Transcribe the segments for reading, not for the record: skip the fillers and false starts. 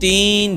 3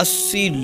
80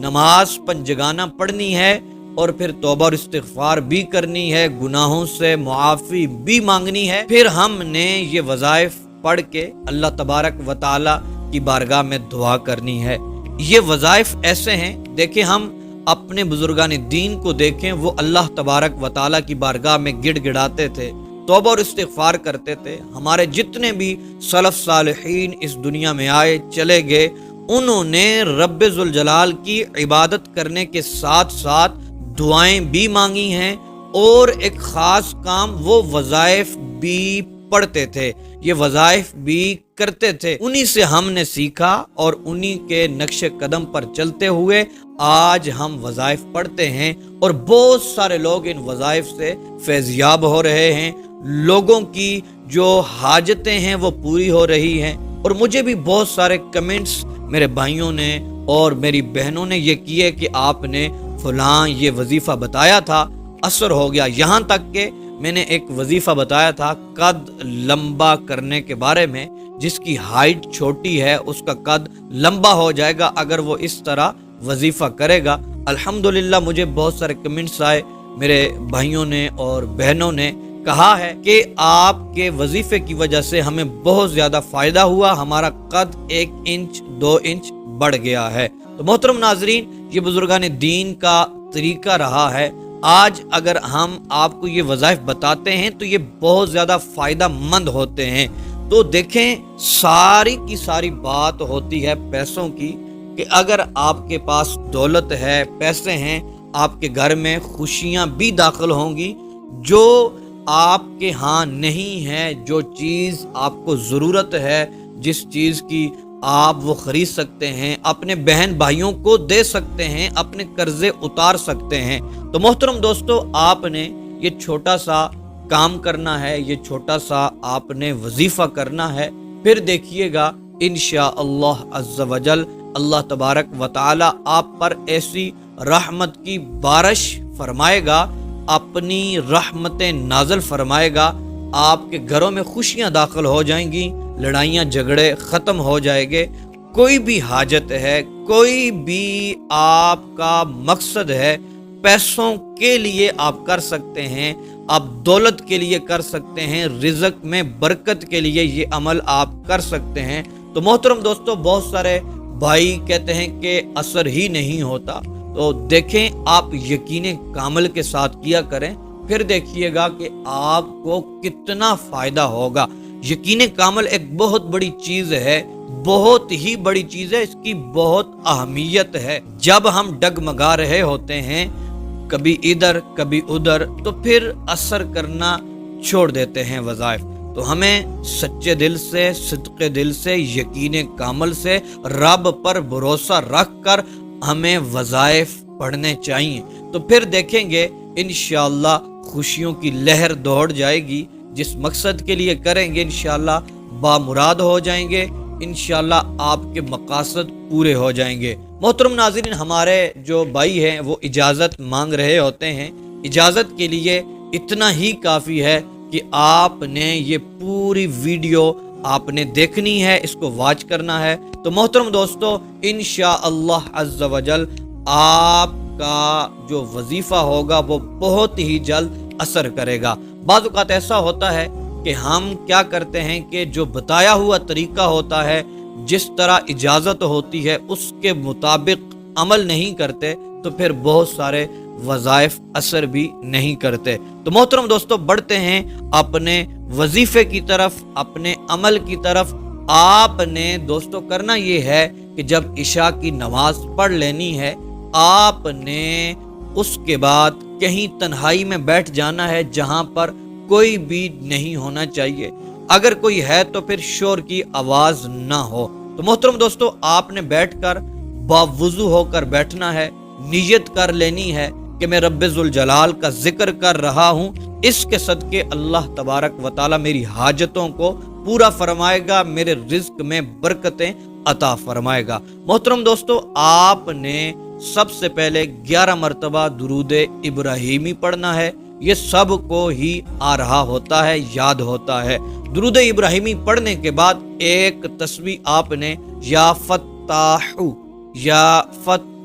نماز پنجگانہ پڑھنی ہے اور پھر توبہ اور استغفار بھی کرنی ہے، گناہوں سے معافی بھی مانگنی ہے، پھر ہم نے یہ وظائف پڑھ کے اللہ تبارک و تعالی کی بارگاہ میں دعا کرنی ہے۔ یہ وظائف ایسے ہیں، دیکھیں ہم اپنے بزرگان دین کو دیکھیں، وہ اللہ تبارک و تعالی کی بارگاہ میں گڑ گڑاتے تھے، توبہ اور استغفار کرتے تھے۔ ہمارے جتنے بھی سلف صالحین اس دنیا میں آئے چلے گئے، انہوں نے رب ذوالجلال کی عبادت کرنے کے ساتھ ساتھ دعائیں بھی مانگی ہیں، اور ایک خاص کام وہ وظائف بھی پڑھتے تھے، یہ وظائف بھی کرتے تھے۔ انہی سے ہم نے سیکھا اور انہی کے نقش قدم پر چلتے ہوئے آج ہم وظائف پڑھتے ہیں، اور بہت سارے لوگ ان وظائف سے فیضیاب ہو رہے ہیں، لوگوں کی جو حاجتیں ہیں وہ پوری ہو رہی ہیں۔ اور مجھے بھی بہت سارے کمنٹس میرے بھائیوں نے اور میری بہنوں نے یہ کیے کہ آپ نے فلاں یہ وظیفہ بتایا تھا، اثر ہو گیا، یہاں تک کہ میں نے ایک وظیفہ بتایا تھا قد لمبا کرنے کے بارے میں، جس کی ہائٹ چھوٹی ہے اس کا قد لمبا ہو جائے گا اگر وہ اس طرح وظیفہ کرے گا۔ الحمدللہ مجھے بہت سارے کمنٹس آئے، میرے بھائیوں نے اور بہنوں نے کہا ہے کہ آپ کے وظیفے کی وجہ سے ہمیں بہت زیادہ فائدہ ہوا، ہمارا قد 1 انچ 2 انچ بڑھ گیا ہے۔ تو محترم ناظرین، یہ بزرگان دین کا طریقہ رہا ہے۔ آج اگر ہم آپ کو یہ وظائف بتاتے ہیں تو یہ بہت زیادہ فائدہ مند ہوتے ہیں۔ تو دیکھیں، ساری کی ساری بات ہوتی ہے پیسوں کی، کہ اگر آپ کے پاس دولت ہے، پیسے ہیں، آپ کے گھر میں خوشیاں بھی داخل ہوں گی۔ جو آپ کے ہاں نہیں ہے، جو چیز آپ کو ضرورت ہے، جس چیز کی آپ وہ خرید سکتے ہیں، اپنے بہن بھائیوں کو دے سکتے ہیں، اپنے قرضے اتار سکتے ہیں۔ تو محترم دوستو، آپ نے یہ چھوٹا سا کام کرنا ہے، یہ چھوٹا سا آپ نے وظیفہ کرنا ہے، پھر دیکھیے گا انشاءاللہ عز و جل اللہ تبارک و تعالی آپ پر ایسی رحمت کی بارش فرمائے گا، اپنی رحمتیں نازل فرمائے گا، آپ کے گھروں میں خوشیاں داخل ہو جائیں گی، لڑائیاں جھگڑے ختم ہو جائیں گے۔ کوئی بھی حاجت ہے، کوئی بھی آپ کا مقصد ہے، پیسوں کے لیے آپ کر سکتے ہیں، آپ دولت کے لیے کر سکتے ہیں، رزق میں برکت کے لیے یہ عمل آپ کر سکتے ہیں۔ تو محترم دوستو، بہت سارے بھائی کہتے ہیں کہ اثر ہی نہیں ہوتا، تو دیکھیں آپ یقین کامل کے ساتھ کیا کریں، پھر دیکھیے گا کہ آپ کو کتنا فائدہ ہوگا۔ یقین کامل ایک بہت بڑی چیز ہے، بہت ہی بڑی چیز ہے، اس کی بہت اہمیت ہے۔ جب ہم ڈگمگا رہے ہوتے ہیں، کبھی ادھر کبھی ادھر، تو پھر اثر کرنا چھوڑ دیتے ہیں وظائف۔ تو ہمیں سچے دل سے، صدق دل سے، یقین کامل سے، رب پر بھروسہ رکھ کر ہمیں وظائف پڑھنے چاہیے۔ تو پھر دیکھیں گے انشاءاللہ خوشیوں کی لہر دوڑ جائے گی، جس مقصد کے لیے کریں گے انشاءاللہ بامراد ہو جائیں گے، انشاءاللہ آپ کے مقاصد پورے ہو جائیں گے۔ محترم ناظرین، ہمارے جو بھائی ہیں وہ اجازت مانگ رہے ہوتے ہیں، اجازت کے لیے اتنا ہی کافی ہے کہ آپ نے یہ پوری ویڈیو آپ نے دیکھنی ہے، اس کو واچ کرنا ہے۔ تو محترم دوستو، انشاءاللہ عز و جل آپ کا جو وظیفہ ہوگا وہ بہت ہی جلد اثر کرے گا۔ بعض اوقات ایسا ہوتا ہے کہ ہم کیا کرتے ہیں کہ جو بتایا ہوا طریقہ ہوتا ہے، جس طرح اجازت ہوتی ہے، اس کے مطابق عمل نہیں کرتے، تو پھر بہت سارے وظائف اثر بھی نہیں کرتے۔ تو محترم دوستو، بڑھتے ہیں اپنے وظیفے کی طرف، اپنے عمل کی طرف۔ آپ نے دوستو کرنا یہ ہے کہ جب عشاء کی نماز پڑھ لینی ہے، آپ نے اس کے بعد کہیں تنہائی میں بیٹھ جانا ہے جہاں پر کوئی بھی نہیں ہونا چاہیے، اگر کوئی ہے تو پھر شور کی آواز نہ ہو۔ تو محترم دوستو، آپ نے بیٹھ کر باوضو ہو کر بیٹھنا ہے، نیت کر لینی ہے کہ میں رب ذوالجلال کا ذکر کر رہا ہوں، اس کے صدقے اللہ تبارک و تعالی میری حاجتوں کو پورا فرمائے گا، میرے رزق میں برکتیں عطا فرمائے گا۔ محترم دوستو، آپ نے سب سے پہلے 11 مرتبہ درود ابراہیمی پڑھنا ہے، یہ سب کو ہی آ رہا ہوتا ہے، یاد ہوتا ہے۔ درود ابراہیمی پڑھنے کے بعد ایک تسبیح آپ نے یا فتاح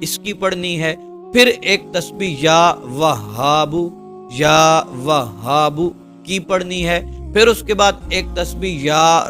اس کی پڑھنی ہے، پھر ایک تسبیح یا وہابو کی پڑھنی ہے، پھر اس کے بعد ایک تسبیح یا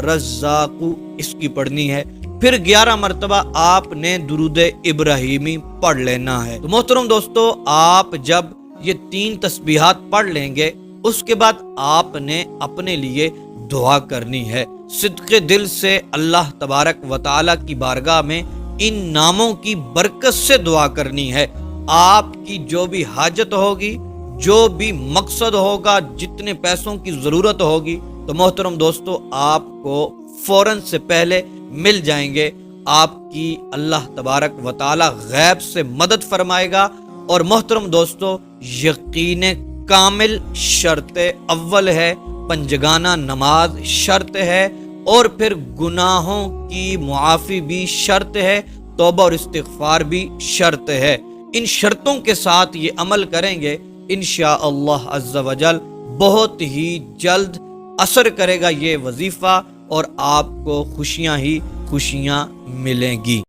رزاقو اس کی پڑھنی ہے، پھر 11 مرتبہ آپ نے درود ابراہیمی پڑھ لینا ہے۔ تو محترم دوستو، آپ جب یہ 3 تسبیحات پڑھ لیں گے، اس کے بعد آپ نے اپنے لیے دعا کرنی ہے، صدق دل سے اللہ تبارک و تعالی کی بارگاہ میں ان ناموں کی برکت سے دعا کرنی ہے۔ آپ کی جو بھی حاجت ہوگی، جو بھی مقصد ہوگا، جتنے پیسوں کی ضرورت ہوگی، تو محترم دوستو آپ کو فوراً سے پہلے مل جائیں گے۔ آپ کی اللہ تبارک و تعالی غیب سے مدد فرمائے گا۔ اور محترم دوستو، یقین کامل شرط اول ہے، پنجگانہ نماز شرط ہے، اور پھر گناہوں کی معافی بھی شرط ہے، توبہ اور استغفار بھی شرط ہے۔ ان شرطوں کے ساتھ یہ عمل کریں گے، انشاءاللہ عز و جل بہت ہی جلد اثر کرے گا یہ وظیفہ، اور آپ کو خوشیاں ہی خوشیاں ملیں گی۔